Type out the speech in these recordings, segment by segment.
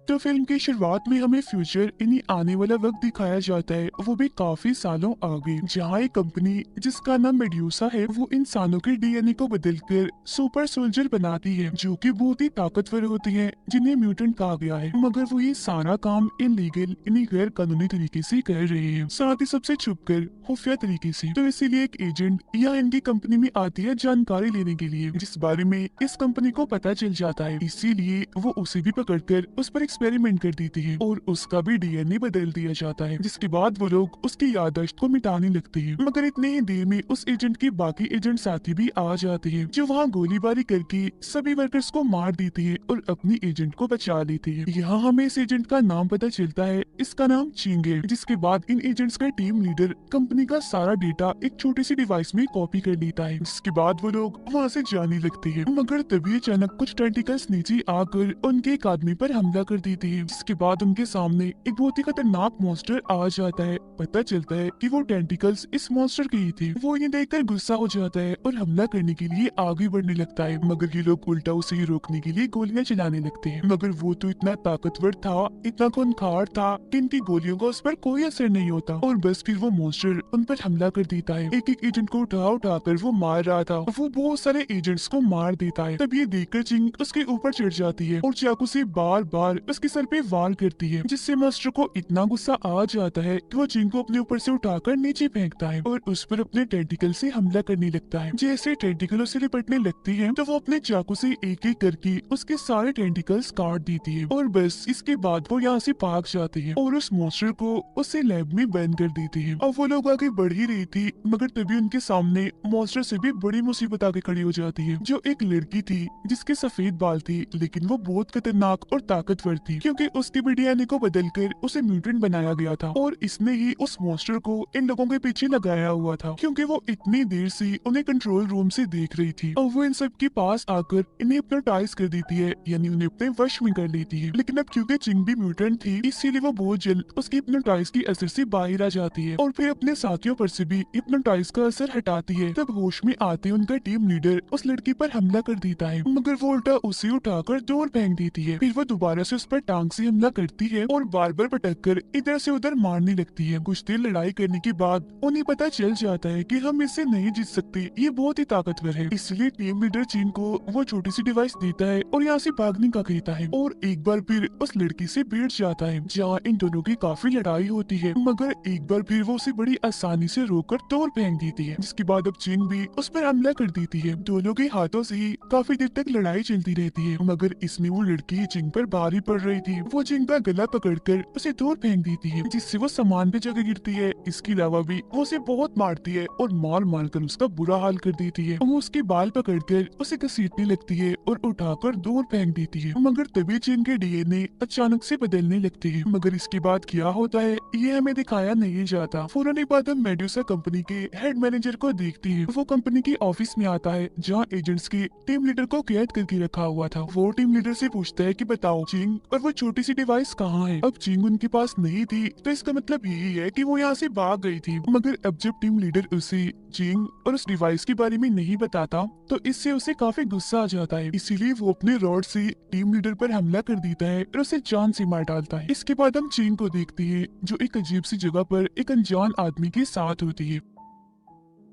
तो फिल्म की शुरुआत में हमें फ्यूचर यानी आने वाला वक्त दिखाया जाता है, वो भी काफी सालों आगे, जहाँ एक कंपनी जिसका नाम मेड्यूसा है वो इंसानों के डीएनए को बदलकर सुपर सोल्जर बनाती है, जो कि बहुत ही ताकतवर होती है, जिन्हें म्यूटेंट कहा गया है। मगर वो ये सारा काम इलीगल यानी गैर कानूनी तरीके से कर रहे हैं, साथ ही सबसे छुपकर खुफिया तरीके से। तो इसीलिए एक एजेंट या इनकी कंपनी में आती है जानकारी लेने के लिए, जिस बारे में इस कंपनी को पता चल जाता है। इसीलिए वो उसे भी पकड़कर उस पर एक्सपेरिमेंट कर देती है और उसका भी डीएनए बदल दिया जाता है, जिसके बाद वो लोग उसकी याददाश्त को मिटाने लगते हैं। मगर इतने ही देर में उस एजेंट के बाकी एजेंट साथी भी आ जाते हैं, जो वहाँ गोलीबारी करके सभी वर्कर्स को मार देते हैं और अपनी एजेंट को बचा लेते हैं। यहाँ हमें इस एजेंट का नाम पता चलता है, इसका नाम चिंग है। जिसके बाद इन एजेंट्स का टीम लीडर कंपनी का सारा डेटा एक छोटी सी डिवाइस में कॉपी कर लेता है, जिसके बाद वो लोग वहाँ से जाने लगते हैं। मगर तभी अचानक कुछ टेंटिकल्स नीचे आकर उनके एक आदमी पर हमला कर देते हैं, जिसके बाद उनके सामने एक बहुत ही खतरनाक मॉन्स्टर आ जाता है। पता चलता है कि वो टेंटिकल्स इस मॉन्स्टर के ही थे। वो ये देखकर गुस्सा हो जाता है और हमला करने के लिए आगे बढ़ने लगता है, मगर ये लोग उल्टा उसे ही रोकने के लिए गोलियां चलाने लगते हैं। मगर वो तो इतना ताकतवर था, इतना खूंखार था कि इनकी गोलियों का उस पर कोई असर नहीं होता, और बस फिर वो मॉन्स्टर उन पर हमला कर देता है। एक एक एजेंट को उठा कर वो मार रहा था, वो बहुत सारे एजेंट्स को मार देता है। तब ये देखकर चिंग उसके ऊपर चढ़ जाती है और चाकू से बार बार उसके सर पे वार करती है, जिससे मॉन्स्टर को इतना गुस्सा आ जाता है कि वो चिंग को अपने ऊपर से उठाकर नीचे फेंकता है और उस पर अपने टेंटिकल से हमला करने लगता है। जैसे टेंटिकलों से लिपटने लगती है तो वो अपने चाकू से एक एक करके उसके सारे टेंटिकल्स काट देती है, और बस इसके बाद वो यहाँ से भाग जाती है और उस मॉन्स्टर को उसे लैब में बंद कर देती है। अब वो लोग आगे बढ़ ही रही थी, मगर तभी उनके सामने मॉन्स्टर से भी बड़ी मुसीबत आके खड़ी हो जाती है, जो एक लड़की थी जिसके सफेद बाल थे, लेकिन वो बहुत खतरनाक और ताकतवर थी, क्योंकि उसके भी डीएनए को बदलकर उसे म्यूटेंट बनाया गया था, और इसने ही उस मॉन्स्टर को इन लोगों के पीछे लगाया हुआ था, क्योंकि वो इतनी देर से उन्हें कंट्रोल रूम से देख रही थी। और वो इन सब के पास आकर इन्हें हिप्नोटाइज कर देती है, यानी उन्हें अपने वश में कर लेती है। लेकिन अब क्योंकि चिंग भी म्यूटेंट थी, इसीलिए वो बहुत जल्द उसकी हिप्नोटाइज की असर से बाहर आ जाती है और फिर अपने साथियों पर से भी हिप्नोटाइज का असर हटाती है। तब होश में आते उनका टीम लीडर उस लड़की पर हमला कर देता है, मगर वो उल्टा उसे उठाकर दूर फेंक देती है। फिर वो दोबारा से उस पर टांग से हमला करती है और बार बार पटक कर इधर से उधर मारने लगती है। कुछ देर लड़ाई करने के बाद उन्हें पता चल जाता है कि हम इससे नहीं जीत सकते, ये बहुत ही ताकतवर है। इसलिए टीम लीडर चीन को वो छोटी सी डिवाइस देता है और यहाँ से भागने का कहता है, और एक बार फिर उस लड़की से भिड़ जाता है, जहाँ इन दोनों की काफी लड़ाई होती है, मगर एक बार फिर वो उसे बड़ी आसानी से रोककर तोड़ फेंक देती है, जिसके बाद अब चीन भी उस पर हमला कर देती है। दोनों के हाथों से ही काफी देर तक लड़ाई चलती रहती है, मगर इसमें वो लड़की चिंग पर भारी पड़ रही थी। वो चिंग का गला पकड़कर उसे दूर फेंक देती है, जिससे वो सामान पे जगह गिरती है। इसके अलावा भी वो उसे बहुत मारती है और मार मार कर उसका बुरा हाल कर देती है। वो उसके बाल पकड़कर उसे घसीटने लगती है और उठाकर दूर फेंक देती है, मगर तभी चिंग के डीएनए अचानक से बदलने लगते हैं। मगर इसके बाद क्या होता है ये हमें दिखाया नहीं जाता। फौरन एक बाद हम मेड्यूसा कंपनी के हेड मैनेजर को देखते हैं। वो कंपनी के ऑफिस में आता है, जहाँ एजेंट्स के टीम लीडर को कैद करके रखा हुआ था। वो टीम लीडर से पूछता है कि बताओ चिंग और वो छोटी सी डिवाइस कहाँ है। अब चिंग उनके पास नहीं थी, तो इसका मतलब यही है कि वो यहाँ से भाग गई थी। मगर अब जब टीम लीडर उसे चिंग और उस डिवाइस के बारे में नहीं बताता, तो इससे उसे काफी गुस्सा आ जाता है। इसीलिए वो अपने रॉड से टीम लीडर पर हमला कर देता है और उसे जान से मार डालता है। इसके बाद हम चिंग को देखते हैं, जो एक अजीब सी जगह पर एक अनजान आदमी के साथ होती है।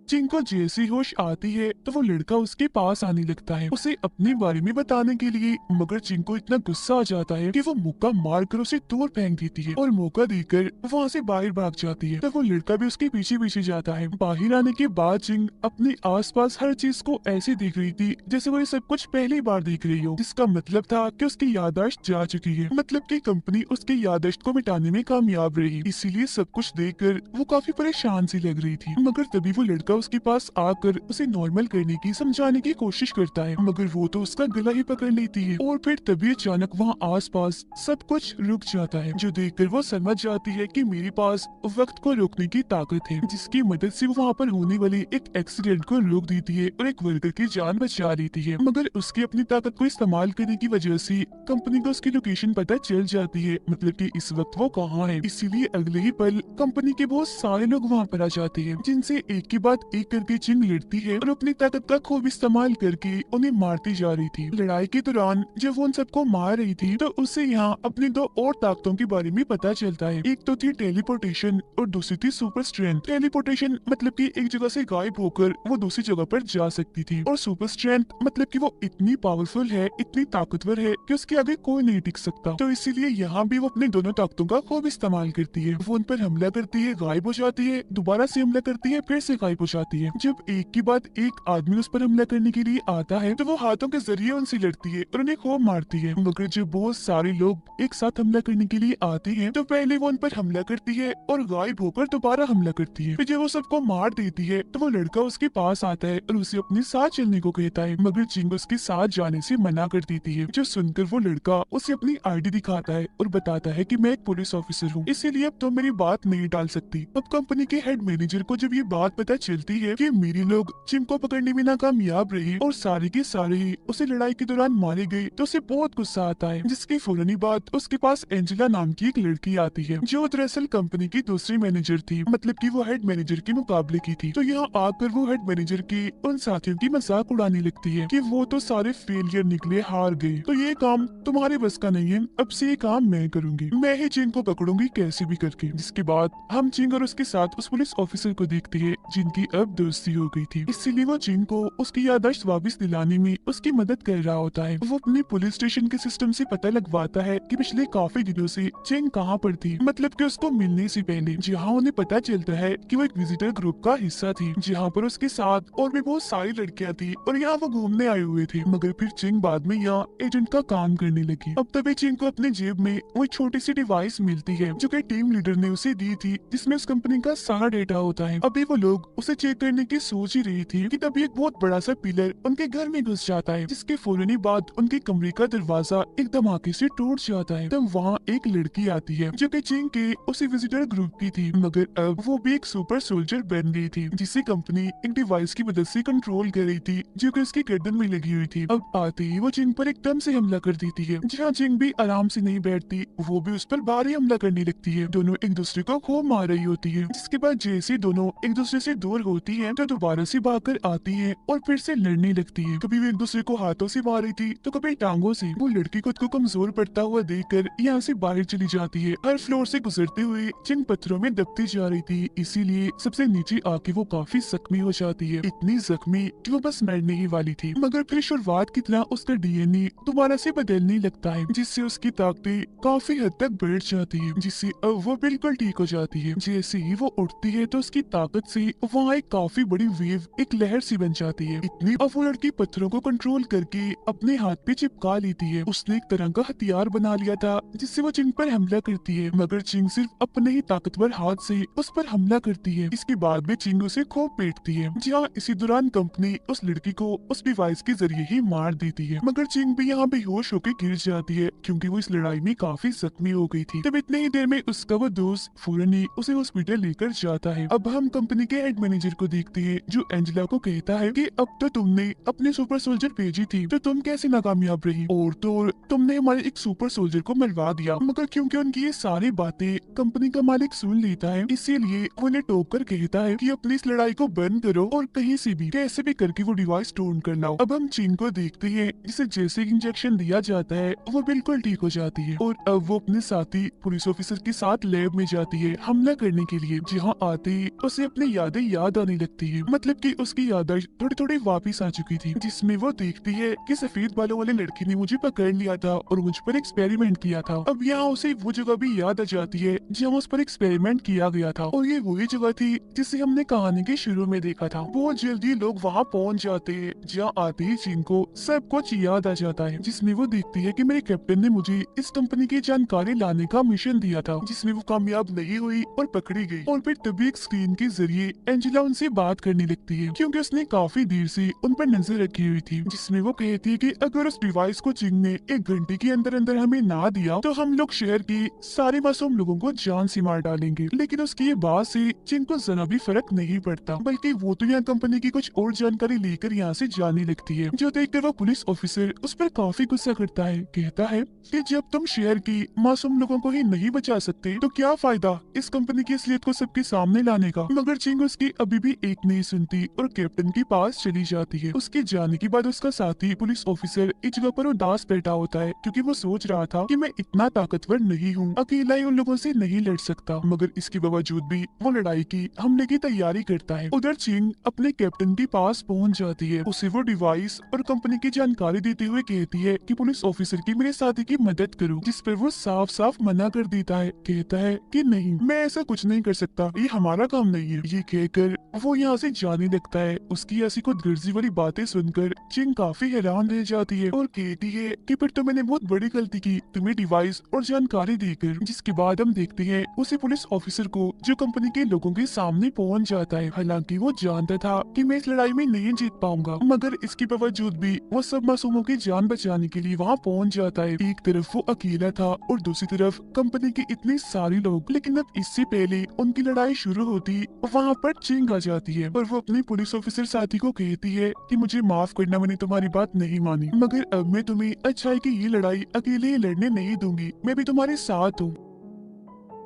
चिंग को जैसी होश आती है तो वो लड़का उसके पास आने लगता है, उसे अपने बारे में बताने के लिए, मगर चिंग को इतना गुस्सा आ जाता है कि वो मुक्का मारकर उसे दूर फेंक देती है और मौका देकर वहाँ से बाहर भाग जाती है। तो वो लड़का भी उसके पीछे पीछे जाता है। बाहर आने के बाद चिंग अपने आसपास हर चीज को ऐसे देख रही थी जैसे वो ये सब कुछ पहली बार देख रही हो, जिसका मतलब था कि उसकी याददाश्त जा चुकी है, मतलब कि कंपनी उसकी याददाश्त को मिटाने में कामयाब रही। इसीलिए सब कुछ देखकर वो काफी परेशान सी लग रही थी। मगर तभी वो लड़का उसके पास आकर उसे नॉर्मल करने की समझाने की कोशिश करता है, मगर वो तो उसका गला ही पकड़ लेती है। और फिर तभी अचानक वहाँ आसपास सब कुछ रुक जाता है, जो देखकर वो समझ जाती है कि मेरे पास वक्त को रोकने की ताकत है, जिसकी मदद से वो वहाँ पर होने वाले एक एक्सीडेंट को रोक देती है और एक वर्कर की जान बचा लेती है। मगर उसकी अपनी ताकत को इस्तेमाल करने की वजह से कंपनी को उसकी लोकेशन पता चल जाती है, मतलब कि इस वक्त वो कहाँ है। इसीलिए अगले ही पल कंपनी के बहुत सारे लोग वहाँ पर आ जाते हैं, जिनसे एक के बाद एक एक करके चिंग लड़ती है और अपनी ताकत का खूब इस्तेमाल करके उन्हें मारती जा रही थी। लड़ाई के दौरान जब वो उन सबको मार रही थी तो उससे यहाँ अपनी दो और ताकतों के बारे में पता चलता है। एक तो थी टेलीपोर्टेशन और दूसरी थी सुपर स्ट्रेंथ। टेलीपोर्टेशन मतलब कि एक जगह से गायब होकर वो दूसरी जगह पर जा सकती थी, और सुपर स्ट्रेंथ मतलब कि वो इतनी पावरफुल है, इतनी ताकतवर है कि उसके आगे कोई नहीं टिक सकता। तो इसीलिए यहाँ भी वो अपनी दोनों ताकतों का खूब इस्तेमाल करती है। वो उन पर हमला करती है, गायब हो जाती है, दोबारा से हमला करती है, फिर से गायब हो जाती है। जब एक के बाद एक आदमी उस पर हमला करने के लिए आता है तो वो हाथों के जरिए उनसे लड़ती है और उन्हें खूब मारती है। मगर जब बहुत सारे लोग एक साथ हमला करने के लिए आते हैं तो पहले वो उन पर हमला करती है और गायब होकर दोबारा हमला करती है। फिर जब वो सबको मार देती है तो वो लड़का उसके पास आता है और उसे अपने साथ चलने को कहता है, मगर चिंग उसके साथ जाने से मना कर देती है। जो सुनकर वो लड़का उसे अपनी आईडी दिखाता है और बताता है कि मैं एक पुलिस ऑफिसर हूँ, इसीलिए अब तो मेरी बात नहीं टाल सकती। अब कंपनी के हेड मैनेजर को जब ये बात पता चलती है कि मेरे लोग चिंग को पकड़ने में नाकामयाब रहे और सारे के सारे ही उसे लड़ाई के दौरान मारे गए, तो उसे बहुत गुस्सा आता है। जिसकी फौरनी बाद उसके पास एंजेला नाम की एक लड़की आती है जो दरअसल कंपनी की दूसरी मैनेजर थी, मतलब कि वो हेड मैनेजर के मुकाबले की थी। तो यहाँ आकर वो हेड मैनेजर की उन साथियों की मजाक उड़ाने लगती है कि वो तो सारे फेलियर निकले, हार गए, तो ये काम तुम्हारे बस का नहीं है, अब से ये काम मैं करूंगी, मैं ही चिंग को पकड़ूंगी कैसे भी करके। जिसके बाद हम चिंग और उसके साथ उस पुलिस ऑफिसर को देखते हैं जिनकी अब दोस्ती हो गई थी, इसीलिए वो चिंग को उसकी याददाश्त वापस दिलाने में उसकी मदद कर रहा होता है। वो अपने पुलिस स्टेशन के सिस्टम से पता लगवाता है कि पिछले काफी दिनों से चिंग कहाँ पर थी, मतलब कि उसको मिलने से पहले, जहाँ उन्हें पता चलता है कि वो एक विजिटर ग्रुप का हिस्सा थी जहाँ पर उसके साथ और भी बहुत सारी लड़कियां थी और यहाँ वो घूमने आए हुए थे। मगर फिर चिंग बाद में यहाँ एजेंट का काम करने लगी। अब तभी चिंग को अपने जेब में वो एक छोटी सी डिवाइस मिलती है जो कि टीम लीडर ने उसे दी थी, जिसमें उस कंपनी का सारा डेटा होता है। अभी वो लोग उसे चेक करने की सोच ही रही थी कि तभी एक बहुत बड़ा सा पिलर उनके घर में घुस जाता है, जिसके फौरन बाद उनके कमरे का दरवाजा एक धमाके से टूट जाता है। तब वहाँ एक लड़की आती है जो कि चिंग के उसी विजिटर ग्रुप की थी, मगर अब वो भी एक सुपर सोल्जर बन गई थी जिसे कंपनी एक डिवाइस की मदद से कंट्रोल कर रही थी जो कि उसकी गर्दन में लगी हुई थी। अब आते ही वो चिंग पर एकदम से हमला कर देती है। जहाँ चिंग भी आराम से नहीं बैठती, वो भी उस पर भारी हमला करने लगती है। दोनों एक दूसरे को खूब मार रही होती है। जिसके बाद जैसे दोनों एक दूसरे से दूर होती है तो दोबारा से भागकर आती है और फिर से लड़ने लगती है। कभी भी एक दूसरे को हाथों से मार रही थी तो कभी टांगों से। वो लड़की खुद को कमजोर पड़ता हुआ देखकर यहाँ से बाहर चली जाती है। हर फ्लोर से गुजरते हुए चिंग पत्थरों में दबती जा रही थी, इसीलिए सबसे नीचे आके वो काफी जख्मी हो जाती है, इतनी जख्मी कि वो बस मरने ही वाली थी। मगर फिर शुरुआत की तरह उसका डीएनए दोबारा से बदलने लगता है, जिससे उसकी ताकतें काफी हद तक बढ़ जाती है, जिससे अब वो बिल्कुल ठीक हो जाती है। जैसे ही वो उठती है तो उसकी ताकत से वहाँ एक काफी बड़ी वेव, एक लहर सी बन जाती है। इतनी अब वो लड़की पत्थरों को कंट्रोल करके अपने हाथ पे चिपका लेती है। उसने एक तरह का हथियार बना लिया था जिससे वो चिंग पर हमला करती है, मगर चिंग सिर्फ अपने ही ताकतवर हाथ से उस पर हमला करती है। इसके बाद में चिंग उसे खूब पीटती है। जहाँ इसी दौरान कंपनी उस लड़की को उस डिवाइस के जरिए ही मार देती है, मगर चिंग भी यहाँ बेहोश होकर गिर जाती है क्योंकि वो इस लड़ाई में काफी जख्मी हो गई थी। तब इतने ही देर में उसका वो दोस्त फौरन ही उसे हॉस्पिटल लेकर जाता है। अब हम कंपनी के हेड मैनेजर को देखते हैं जो एंजेला को कहता है कि अब तो तुमने अपने सुपर सोल्जर भेजी थी तो तुम कैसे नाकामयाब रही, और तो और तुमने हमारे एक सुपर सोल्जर को मरवा दिया। मगर क्योंकि उनकी ये सारी बातें कंपनी का मालिक सुन लेता है, इसीलिए वो उन्हें टोक कर कहता है कि अपनी इस लड़ाई को बंद करो और कहीं से भी कैसे भी करके वो डिवाइस ढूंढ कर लाओ। अब हम चिंग को देखते हैं जिसे जैसे इंजेक्शन दिया जाता है वो बिल्कुल ठीक हो जाती है और अब वो अपने साथी पुलिस ऑफिसर के साथ लैब में जाती है हमला करने के लिए। जहाँ आते ही उसे अपनी यादें याद आने लगती है, मतलब कि उसकी यादें थोड़ी थोड़ी वापिस आ चुकी थी, जिसमें वो देखती है कि सफेद बालों वाले लड़की ने मुझे पकड़ लिया था और मुझ पर एक्सपेरिमेंट किया था। अब यहाँ उसे वो जगह भी याद आ जाती है जहाँ उस पर एक्सपेरिमेंट किया गया था, और ये वही जगह थी जिसे हमने कहानी के शुरू में देखा था। बहुत जल्दी लोग वहाँ पहुँच जाते हैं। जहाँ आते ही चिंग को सब कुछ याद आ जाता है, जिसमें वो देखती है कि मेरे कैप्टन ने मुझे इस कंपनी की जानकारी लाने का मिशन दिया था, जिसमें वो कामयाब नहीं हुई और पकड़ी गई। और फिर तभी एक स्क्रीन के जरिए एंजेला उनसे बात करने लगती है क्योंकि उसने काफी देर से उन पर नजर रखी हुई थी, जिसमें वो कहती है कि अगर उस डिवाइस को चिंग ने 1 घंटे के अंदर अंदर हमें ना दिया तो हम लोग शहर के सारे मासूम लोगों को जान से मार डालेंगे। लेकिन उसकी ये बात से चिंग को जरा भी फर्क नहीं पड़ता, बल्कि वो तो यहाँ कंपनी की कुछ और जानकारी लेकर यहाँ से जाने लगती है। जो देखकर वो पुलिस ऑफिसर उस पर काफी गुस्सा करता है, कहता है कि जब तुम शहर की मासूम लोगों को ही नहीं बचा सकते तो क्या फायदा इस कंपनी की असलियत को सबके सामने लाने का। मगर चिंग उसकी अब अभी भी एक नहीं सुनती और कैप्टन के पास चली जाती है। उसके जाने के बाद उसका साथी पुलिस ऑफिसर एक जगह पर उदास बैठा होता है क्योंकि वो सोच रहा था कि मैं इतना ताकतवर नहीं हूँ, अकेला ही उन लोगों से नहीं लड़ सकता। मगर इसके बावजूद भी वो लड़ाई की हमले की तैयारी करता है। उधर चिंग अपने कैप्टन के पास पहुंच जाती है। उसे वो डिवाइस और कंपनी की जानकारी देते हुए कहती है कि पुलिस ऑफिसर की मेरे साथी की मदद करो, जिस पर वो साफ साफ मना कर देता है। कहता है कि नहीं, मैं ऐसा कुछ नहीं कर सकता, ये हमारा काम नहीं है। ये कहकर वो यहाँ से जाने लगता है। उसकी ऐसी कुछ गर्जी वाली बातें सुनकर चिंग काफी हैरान रह जाती है और कहती है कि फिर तो मैंने बहुत बड़ी गलती की तुम्हें डिवाइस और जानकारी देकर। जिसके बाद हम देखते हैं उसे पुलिस ऑफिसर को जो कंपनी के लोगों के सामने पहुंच जाता है। हालांकि वो जानता था कि मैं इस लड़ाई में नहीं जीत पाऊंगा, मगर इसके बावजूद भी वो सब मासूमों की जान बचाने के लिए वहाँ पहुंच जाता है। एक तरफ वो अकेला था और दूसरी तरफ कंपनी के इतने सारे लोग। लेकिन अब इससे पहले उनकी लड़ाई शुरू होती वहाँ पर चिंग आ जाती है और वो अपने पुलिस ऑफिसर साथी को कहती है कि मुझे माफ करना, मैंने तुम्हारी बात नहीं मानी, मगर अब मैं तुम्हें अच्छाई की ये लड़ाई अकेले ही लड़ने नहीं दूंगी, मैं भी तुम्हारे साथ हूँ।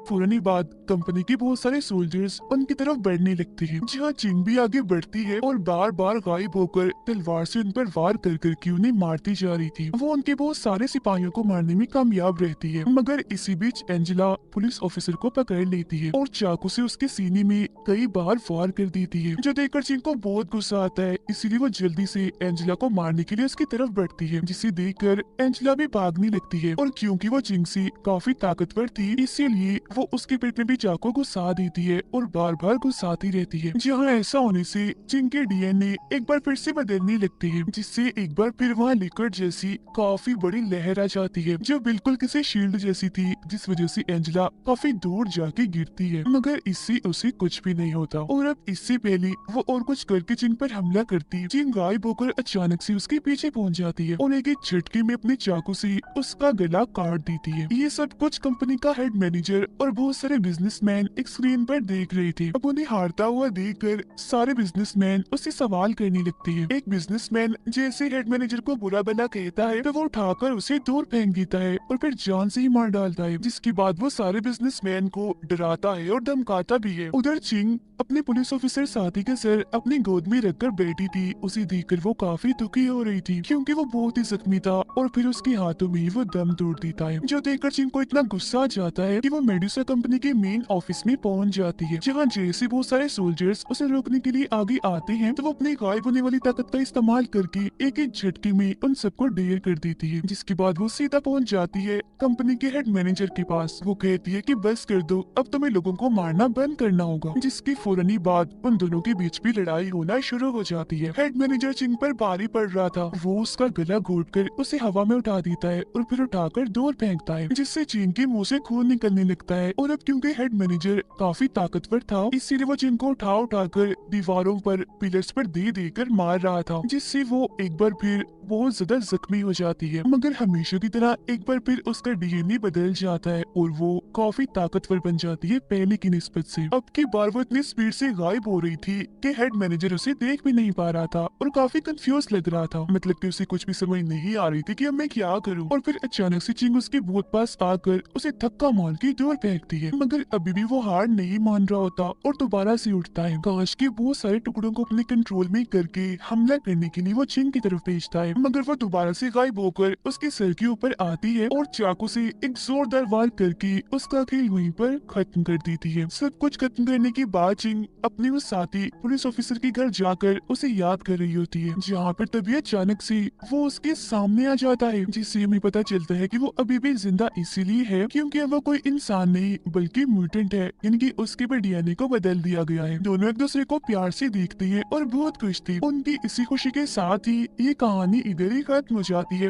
फौरन बाद कंपनी के बहुत सारे सोल्जर्स उनकी तरफ बढ़ने लगते हैं, जहाँ चिंग भी आगे बढ़ती है और बार बार गायब होकर तलवार से उन पर वार कर करके उन्हें मारती जा रही थी। वो उनके बहुत सारे सिपाहियों को मारने में कामयाब रहती है, मगर इसी बीच एंजेला पुलिस ऑफिसर को पकड़ लेती है और चाकू से उसके सीने में कई बार वार कर देती है, जो देखकर चिंग को बहुत गुस्सा आता है। इसीलिए वो जल्दी से एंजेला को मारने के लिए उसकी तरफ बढ़ती है, जिसे देखकर एंजेला भी भागने लगती है। और क्योंकि वो चिंग से काफी ताकतवर थी, इसीलिए वो उसके पेट में भी चाकू घुसा देती है और बार बार घुसाती रहती है। जहाँ ऐसा होने से चिंग के डीएनए एक बार फिर से बदलने लगते हैं, जिससे एक बार फिर वहाँ लिक्विड जैसी काफी बड़ी लहर आ जाती है, जो बिल्कुल किसी शील्ड जैसी थी, जिस वजह से एंजेला काफी दूर जाके गिरती है। मगर इससे उसे कुछ भी नहीं होता और अब इससे पहले वो और कुछ करके चिंग पर हमला करती है। चिंग गायब होकर अचानक से उसके पीछे पहुंच जाती है और एक झटके में अपने चाकू से उसका गला काट देती है। ये सब कुछ कंपनी का हेड मैनेजर और बहुत सारे बिजनेसमैन एक स्क्रीन पर देख रहे थे। अब उन्हें हारता हुआ देखकर सारे बिजनेसमैन उससे सवाल करने लगते हैं। एक बिजनेसमैन जैसे हेड मैनेजर को बुरा भला कहता है तो वो उठाकर उसे दूर फेंक देता है और फिर जान से ही मार डालता है, जिसके बाद वो सारे बिजनेसमैन को डराता है और धमकाता भी है। उधर चिंग अपने पुलिस ऑफिसर साथी के सर अपनी गोद में रखकर बैठी थी। उसे देखकर वो काफी दुखी हो रही थी क्योंकि वो बहुत ही जख्मी था और फिर उसके हाथों में ही वो दम तोड़ देता है, जो देखकर चिंग को इतना गुस्सा आ जाता है कि वो मेडुसा कंपनी के मेन ऑफिस में पहुंच जाती है। जहाँ जैसे बहुत सारे सोल्जर्स उसे रोकने के लिए आगे आते हैं तो वो अपनी गायब होने वाली ताकत का इस्तेमाल करके एक झटके में उन सबको ढेर कर देती है। जिसके बाद वो सीधा पहुंच जाती है कंपनी के हेड मैनेजर के पास। वो कहती है कि बस कर दो, अब तुम्हें लोगों को मारना बंद करना होगा। जिसकी फौरनी बाद उन दोनों के बीच भी लड़ाई होना शुरू हो जाती है। हेड मैनेजर चिंग पर भारी पड़ रहा था, वो उसका गला घोटकर उसे हवा में उठा देता है और फिर उठाकर दूर फेंकता है, जिससे चिंग के मुंह से खून निकलने लगता है। और अब क्योंकि हेड मैनेजर काफी ताकतवर था, इसीलिए वो चिंग को उठा उठाकर दीवारों पर पिलर्स पर दे देकर मार रहा था, जिससे वो एक बार फिर बहुत ज्यादा जख्मी हो जाती है। मगर हमेशा की तरह एक बार फिर उसका डीएनए बदल जाता है और वो काफी ताकतवर बन जाती है पहले की निस्बत से। अब की बार वो इतनी स्पीड से गायब हो रही थी कि हेड मैनेजर उसे देख भी नहीं पा रहा था और काफी कंफ्यूज लग रहा था, मतलब कि उसे कुछ भी समझ नहीं आ रही थी कि अब मैं क्या करूं। और फिर अचानक से चिंग उसके बहुत पास आकर उसे धक्का मार के दूर फेंकती है, मगर अभी भी वो हार नहीं मान रहा होता और दोबारा से उठता है। कांच के बहुत सारे टुकड़ों को अपने कंट्रोल में करके हमला करने के लिए वो चिंग की तरफ भेजता है, मगर वो दोबारा से गायब होकर उसके सर के ऊपर आती है और चाकू से एक जोरदार वार करके उसका खेल वहीं पर खत्म कर देती है। सब कुछ खत्म करने के बाद चिंग अपने उस साथी पुलिस ऑफिसर के घर जाकर उसे याद कर रही होती है, जहाँ पर तभी अचानक से वो उसके सामने आ जाता है, जिससे हमें पता चलता है कि वो अभी भी जिंदा इसीलिए है क्योंकि वो कोई इंसान नहीं बल्कि म्यूटेंट है, यानी कि उसके पर डीएनए को बदल दिया गया है। दोनों एक दूसरे को प्यार से देखते हैं और बहुत खुश थे। उनकी इसी खुशी के साथ ही ये कहानी इधर ही खत्म हो जाती है।